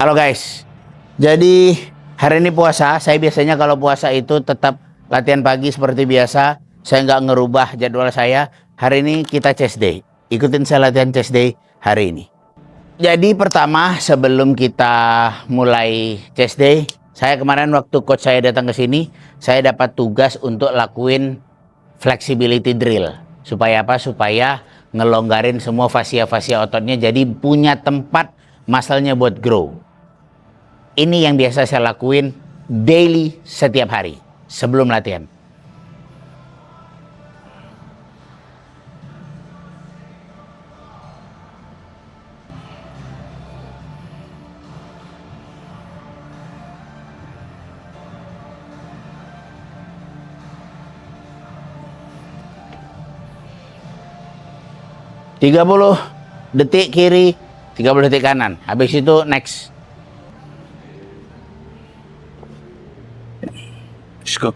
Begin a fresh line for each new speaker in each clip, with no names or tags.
Halo guys, jadi hari ini puasa. Saya biasanya kalau puasa itu tetap latihan pagi seperti biasa. Saya nggak ngerubah jadwal saya. Hari ini kita chest day. Ikutin saya latihan chest day hari ini. Jadi pertama sebelum kita mulai chest day, saya kemarin waktu coach saya datang ke sini, saya dapat tugas untuk lakuin flexibility drill. Supaya apa? Supaya ngelonggarin semua fasia-fasia ototnya jadi punya tempat muscle-nya buat grow. Ini yang biasa saya lakuin daily setiap hari sebelum latihan. Tiga 30 detik kiri, 30 detik kanan. Habis itu next. Let's go.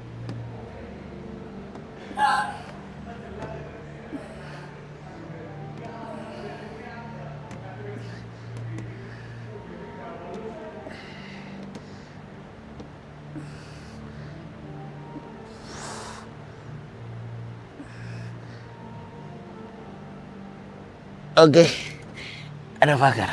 Oke, ada pagar.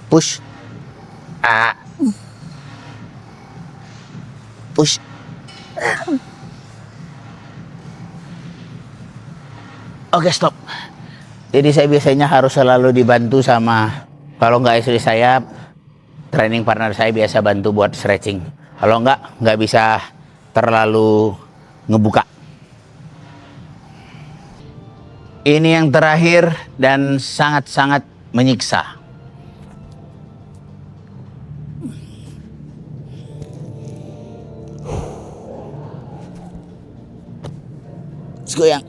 Push. Push. Oke, stop. Jadi saya biasanya harus selalu dibantu sama, kalau nggak istri saya, training partner saya biasa bantu buat stretching. Kalau nggak bisa terlalu ngebuka. Ini yang terakhir dan sangat-sangat menyiksa. Let's go yang.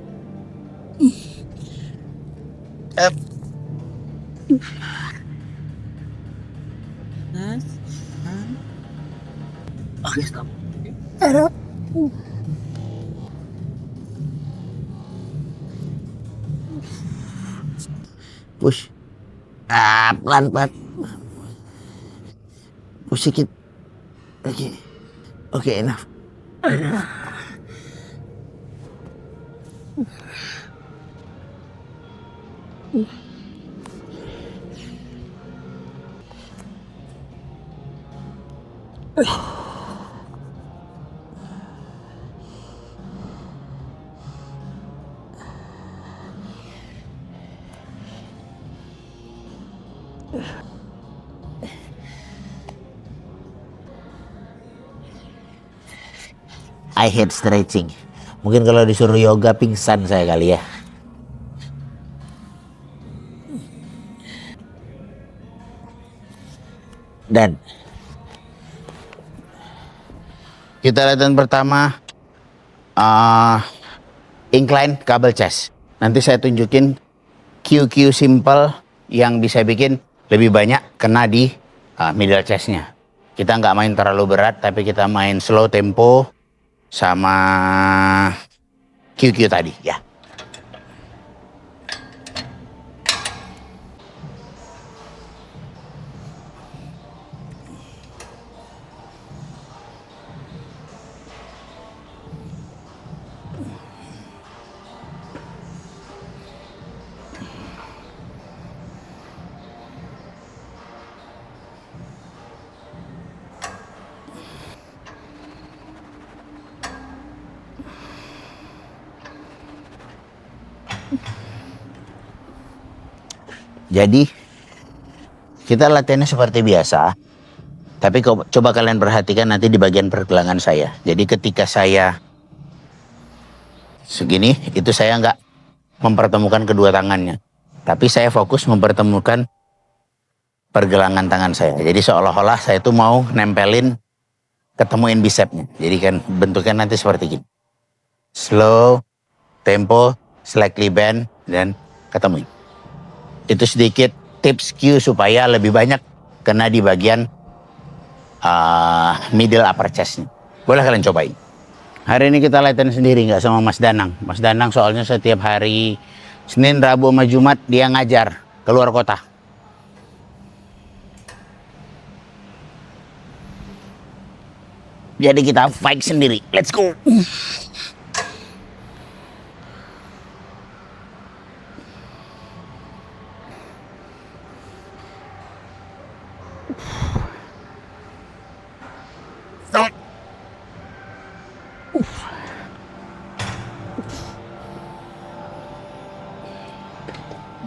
Oke, stop. Push. Pelan-pelan. Push sedikit. Oke. Oke, enough. I hate stretching. Mungkin kalau disuruh yoga pingsan saya kali ya. Dan kita latihan pertama incline kabel chest. Nanti saya tunjukin QQ simple yang bisa bikin lebih banyak kena di middle chestnya. Kita nggak main terlalu berat, tapi kita main slow tempo sama QQ tadi ya. Jadi kita latihannya seperti biasa, tapi coba kalian perhatikan nanti di bagian pergelangan saya. Jadi ketika saya segini, itu saya nggak mempertemukan kedua tangannya, tapi saya fokus mempertemukan pergelangan tangan saya. Jadi seolah-olah saya itu mau nempelin, ketemuin bicepnya. Jadi kan bentuknya nanti seperti gini. Slow, tempo, slightly bend, dan ketemuin. Itu sedikit tips Q supaya lebih banyak kena di bagian middle upper chest. Boleh kalian cobain. Hari ini kita latihan sendiri, nggak sama Mas Danang. Mas Danang soalnya setiap hari Senin, Rabu, sama Jumat dia ngajar keluar kota. Jadi kita fight sendiri. Let's go.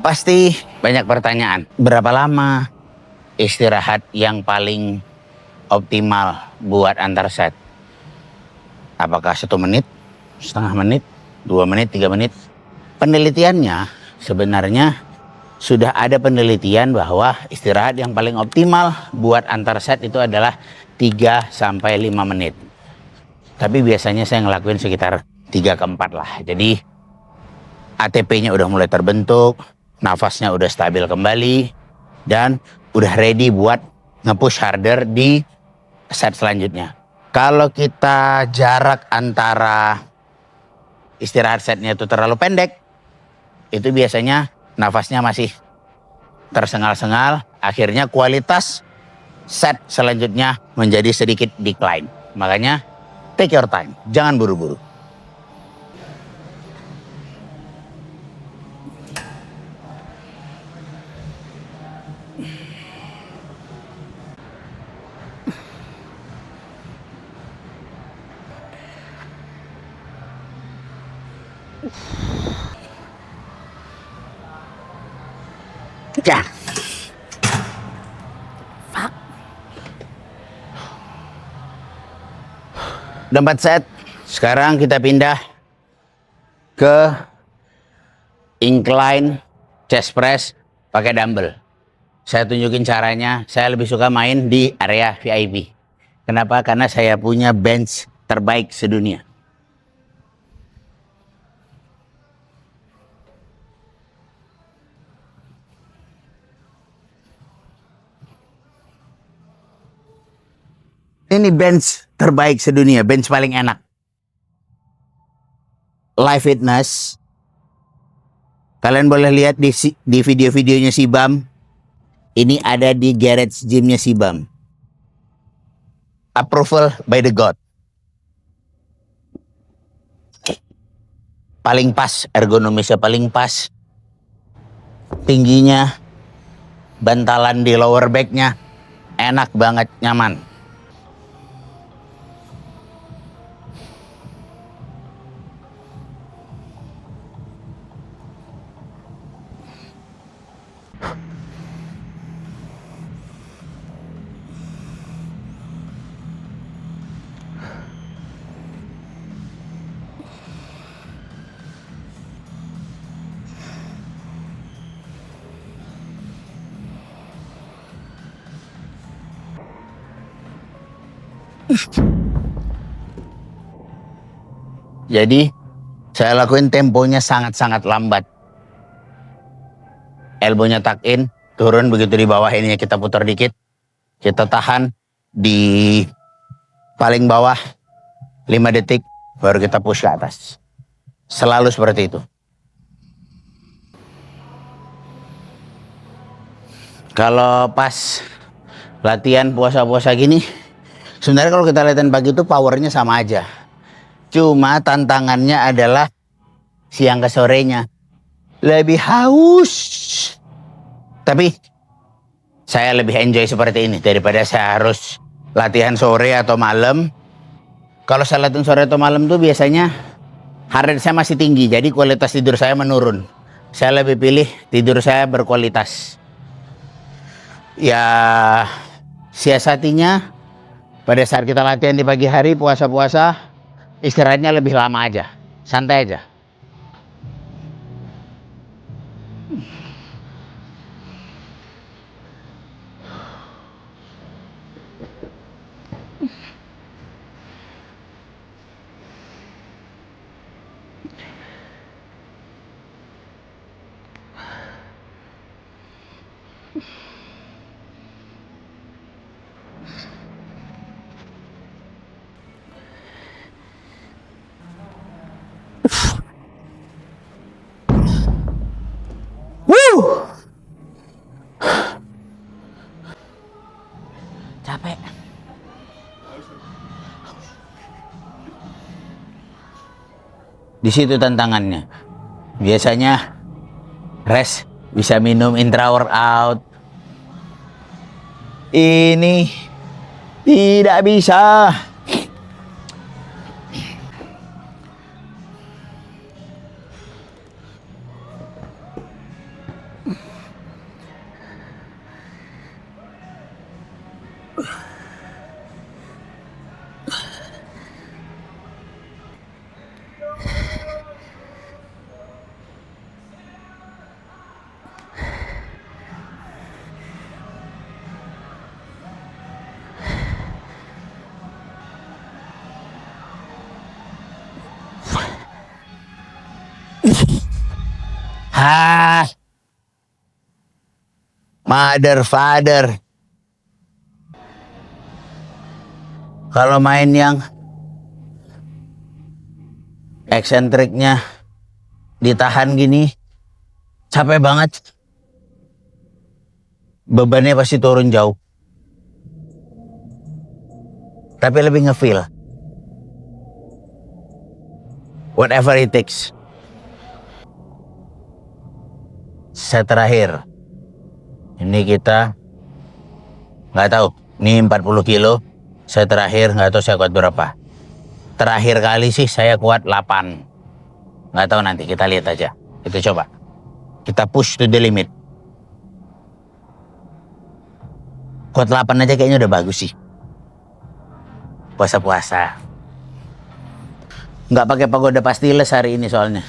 Pasti banyak pertanyaan. Berapa lama istirahat yang paling optimal buat antar set? Apakah 1 menit, setengah menit, 2 menit, 3 menit? Penelitiannya sebenarnya sudah ada penelitian bahwa istirahat yang paling optimal buat antar set itu adalah 3 sampai 5 menit. Tapi biasanya saya ngelakuin sekitar 3 ke 4 lah. Jadi ATP-nya udah mulai terbentuk, nafasnya udah stabil kembali, dan udah ready buat nge-push harder di set selanjutnya. Kalau kita jarak antara istirahat setnya itu terlalu pendek, itu biasanya nafasnya masih tersengal-sengal, akhirnya kualitas set selanjutnya menjadi sedikit decline. Makanya take your time, jangan buru-buru. Ya. Udah 4 set. Sekarang kita pindah ke incline chest press pakai dumbbell. Saya tunjukin caranya. Saya lebih suka main di area VIP. Kenapa? Karena saya punya bench terbaik sedunia. Ini bench terbaik sedunia, bench paling enak. Live Fitness. Kalian boleh lihat di video-videonya si Bam. Ini ada di garage gymnya si Bam. Approval by the God. Paling pas, ergonomisnya paling pas. Tingginya, bantalan di lower backnya, enak banget, nyaman. Jadi saya lakuin temponya sangat-sangat lambat. Elbownya tuck in, turun, begitu di bawah ininya kita putar dikit. Kita tahan di paling bawah 5 detik, baru kita push ke atas. Selalu seperti itu. Kalau pas latihan puasa-puasa gini, sebenarnya kalau kita latihan pagi itu powernya sama aja. Cuma tantangannya adalah siang ke sorenya. Lebih haus. Tapi saya lebih enjoy seperti ini daripada saya harus latihan sore atau malam. Kalau saya latihan sore atau malam tuh biasanya heart rate saya masih tinggi, jadi kualitas tidur saya menurun. Saya lebih pilih tidur saya berkualitas. Ya, siasatinya pada saat kita latihan di pagi hari puasa-puasa, istirahatnya lebih lama aja, santai aja. Wuh. Capek. Di situ tantangannya. Biasanya rest bisa minum intra workout. Ini tidak bisa. Hah, mother father. Kalau main yang eksentriknya ditahan gini, capek banget. Bebannya pasti turun jauh. Tapi lebih ngefeel. Whatever it takes. Set terakhir. Ini kita nggak tahu. Ini 40 kilo. Saya terakhir nggak tahu saya kuat berapa. Terakhir kali sih saya kuat 8. Nggak tahu nanti, kita lihat aja. Kita coba. Kita push to the limit. Kuat 8 aja kayaknya udah bagus sih. Puasa-puasa. Nggak pakai pagoda pastiles hari ini soalnya.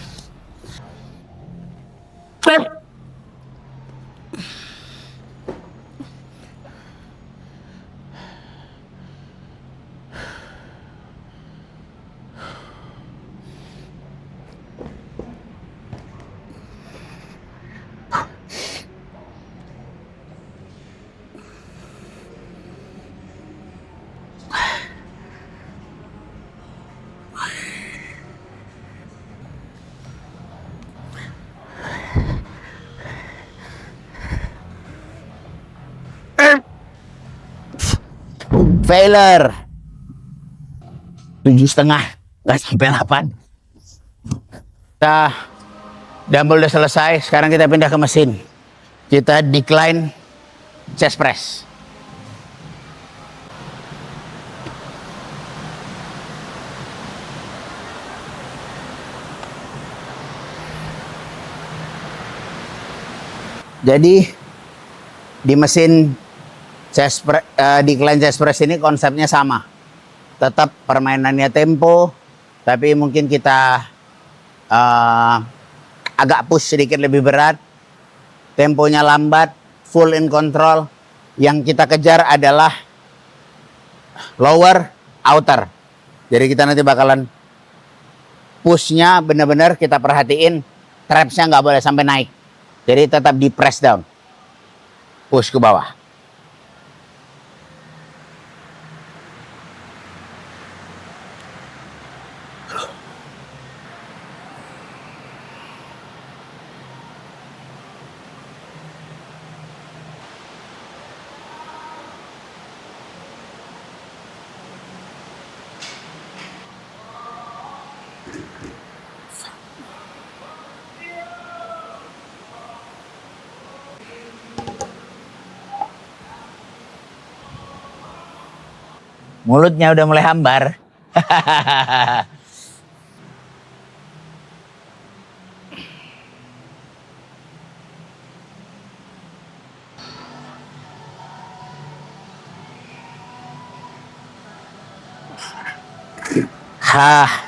Failure. 7,5. Nggak sampai 8. Kita dumbbell udah selesai. Sekarang kita pindah ke mesin. Kita decline chest press. Jadi di mesin decline chest press ini konsepnya sama. Tetap permainannya tempo, tapi mungkin kita agak push sedikit lebih berat. Temponya lambat, full in control. Yang kita kejar adalah lower outer. Jadi kita nanti bakalan pushnya benar-benar kita perhatiin, trapsnya nggak boleh sampai naik. Jadi tetap di press down, push ke bawah. Mulutnya udah mulai hambar. Hah.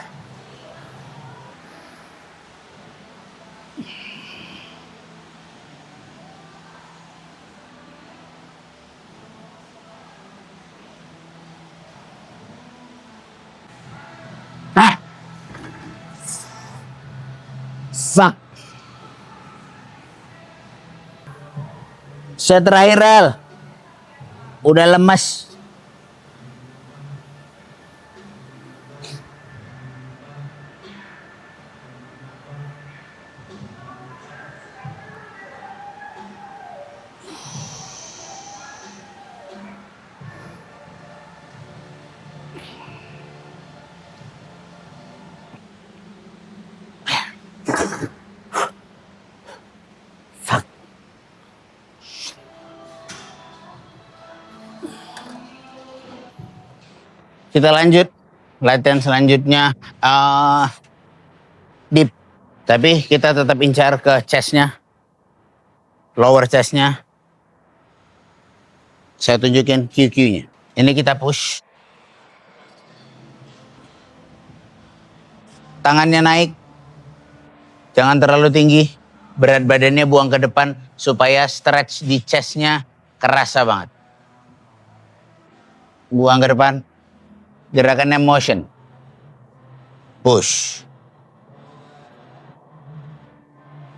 Fuck. Set terakhir, Rel. Udah lemes. Fuck. Kita lanjut. Latihan selanjutnya deep. Tapi kita tetap incar ke chestnya. Lower chestnya. Saya tunjukin QQ-nya. Ini kita push. Tangannya naik. Jangan terlalu tinggi. Berat badannya buang ke depan supaya stretch di chestnya kerasa banget. Buang ke depan. Gerakannya motion. Push.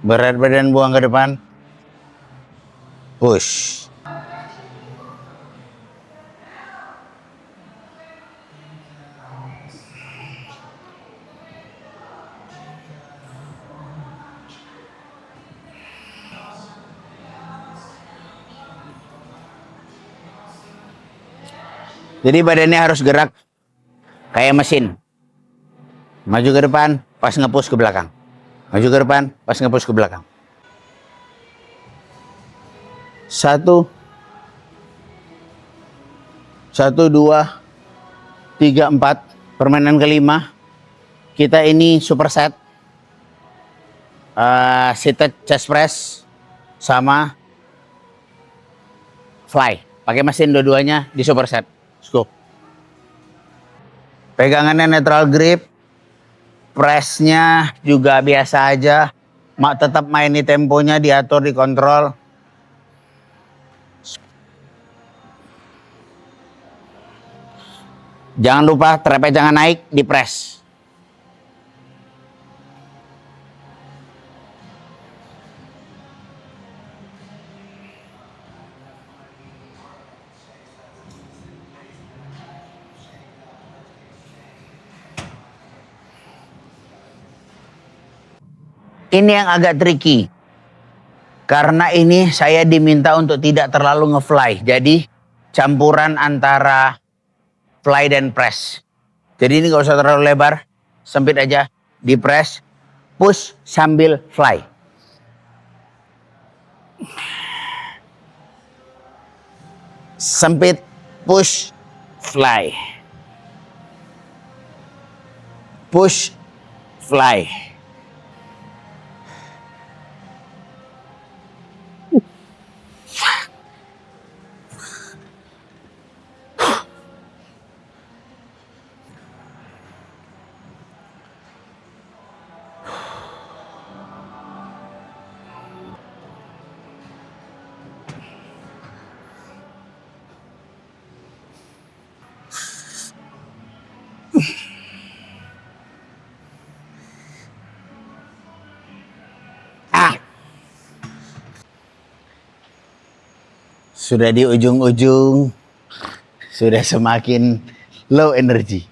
Berat badan buang ke depan. Push. Jadi badannya harus gerak kayak mesin. Maju ke depan, pas nge-push ke belakang. Maju ke depan, pas nge-push ke belakang. 1, 2, 3, 4. Permainan kelima. Kita ini superset. Seated chest press sama fly. Pakai mesin dua-duanya di superset. Let's go. Pegangannya neutral grip. Pressnya juga biasa aja. Tetap main di temponya, diatur, dikontrol. Jangan lupa trapnya jangan naik, di press. Ini yang agak tricky. Karena ini saya diminta untuk tidak terlalu nge-fly. Jadi campuran antara fly dan press. Jadi ini gak usah terlalu lebar. Sempit aja. Di press. Push sambil fly. Sempit. Push. Fly. Push. Fly. Sudah di ujung-ujung, sudah semakin low energy.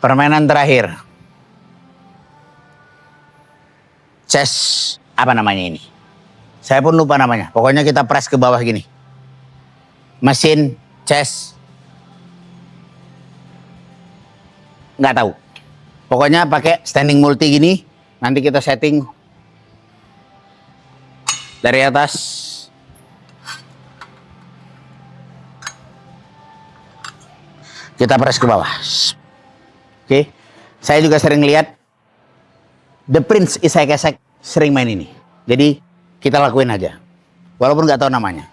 Permainan terakhir. Chest, apa namanya ini? Saya pun lupa namanya. Pokoknya kita press ke bawah gini. Mesin, chest. Nggak tahu. Pokoknya pakai standing multi gini. Nanti kita setting dari atas. Kita press ke bawah. Oke. Saya juga sering lihat The Prince Isaac Esek sering main ini. Jadi kita lakuin aja. Walaupun nggak tahu namanya.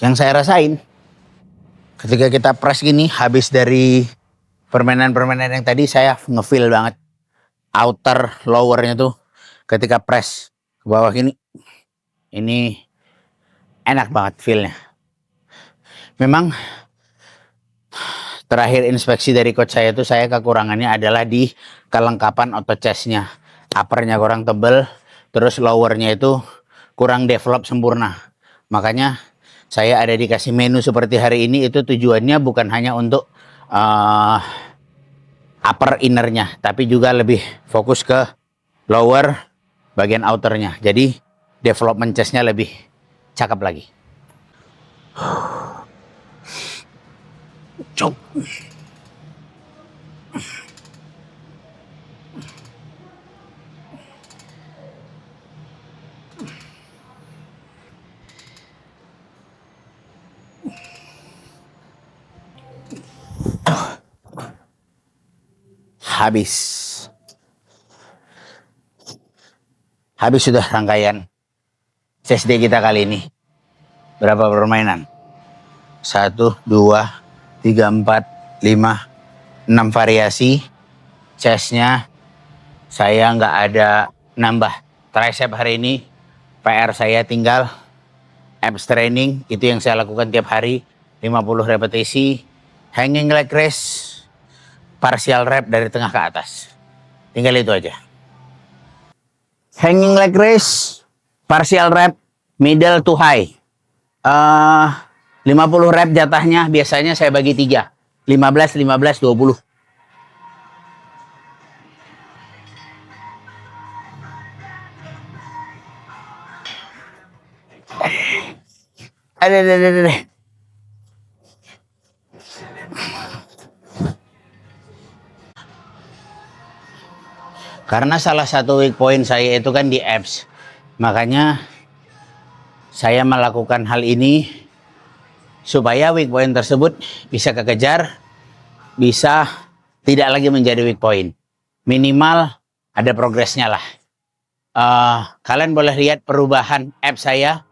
Yang saya rasain ketika kita press gini, habis dari permainan-permainan yang tadi, saya nge-feel banget outer lowernya tuh ketika press ke bawah gini. Ini enak banget feel-nya. Memang terakhir inspeksi dari coach saya itu, saya kekurangannya adalah di kelengkapan otot chest-nya. Upper-nya kurang tebel, terus lower-nya itu kurang develop sempurna. Makanya saya ada dikasih menu seperti hari ini, itu tujuannya bukan hanya untuk upper innernya, tapi juga lebih fokus ke lower bagian outernya. Jadi development chestnya lebih cakep lagi. Cuk. Habis sudah rangkaian chest day kita kali ini. Berapa permainan? 1, 2, 3, 4, 5, 6 variasi. Chestnya saya nggak ada nambah tricep hari ini. PR saya tinggal abs training, itu yang saya lakukan tiap hari, 50 repetisi. Hanging leg raise, partial rep dari tengah ke atas. Tinggal itu aja. Hanging leg raise, partial rep, middle to high. 50 rep jatahnya, biasanya saya bagi 3. 15, 15, 20. Ada. Karena salah satu weak point saya itu kan di abs. Makanya saya melakukan hal ini supaya weak point tersebut bisa kekejar, bisa tidak lagi menjadi weak point. Minimal ada progresnya lah. Kalian boleh lihat perubahan abs saya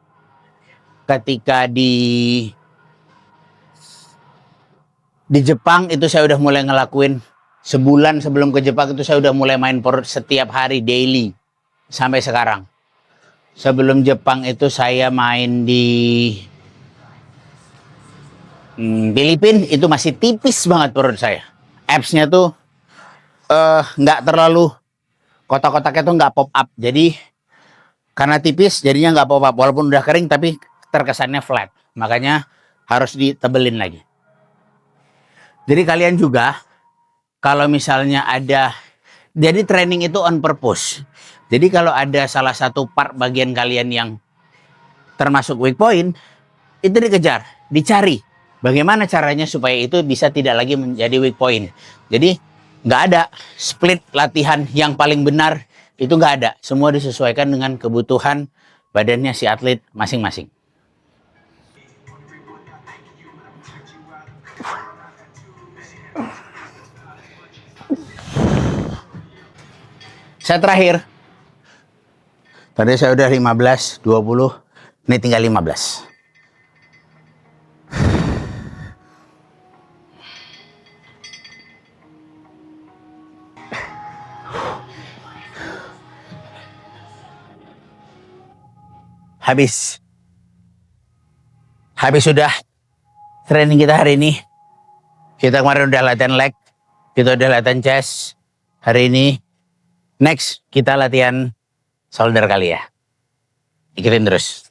ketika di Jepang itu saya udah mulai ngelakuin. Sebulan sebelum ke Jepang itu saya udah mulai main setiap hari daily sampai sekarang. Sebelum Jepang itu saya main di Filipina, itu masih tipis banget perut saya. Abs-nya tuh nggak terlalu, kotak-kotaknya tuh nggak pop up. Jadi karena tipis jadinya nggak pop up, walaupun udah kering tapi terkesannya flat. Makanya harus ditebelin lagi. Jadi kalian juga kalau misalnya ada, jadi training itu on purpose. Jadi kalau ada salah satu part bagian kalian yang termasuk weak point, itu dikejar, dicari. Bagaimana caranya supaya itu bisa tidak lagi menjadi weak point. Jadi nggak ada split latihan yang paling benar, itu nggak ada. Semua disesuaikan dengan kebutuhan badannya si atlet masing-masing. Saya terakhir. Tadi saya udah 15, 20, ini tinggal 15. Habis sudah training kita hari ini. Kita kemarin udah latihan leg, kita udah latihan chest. Hari ini next kita latihan shoulder kali ya. Ikutin terus.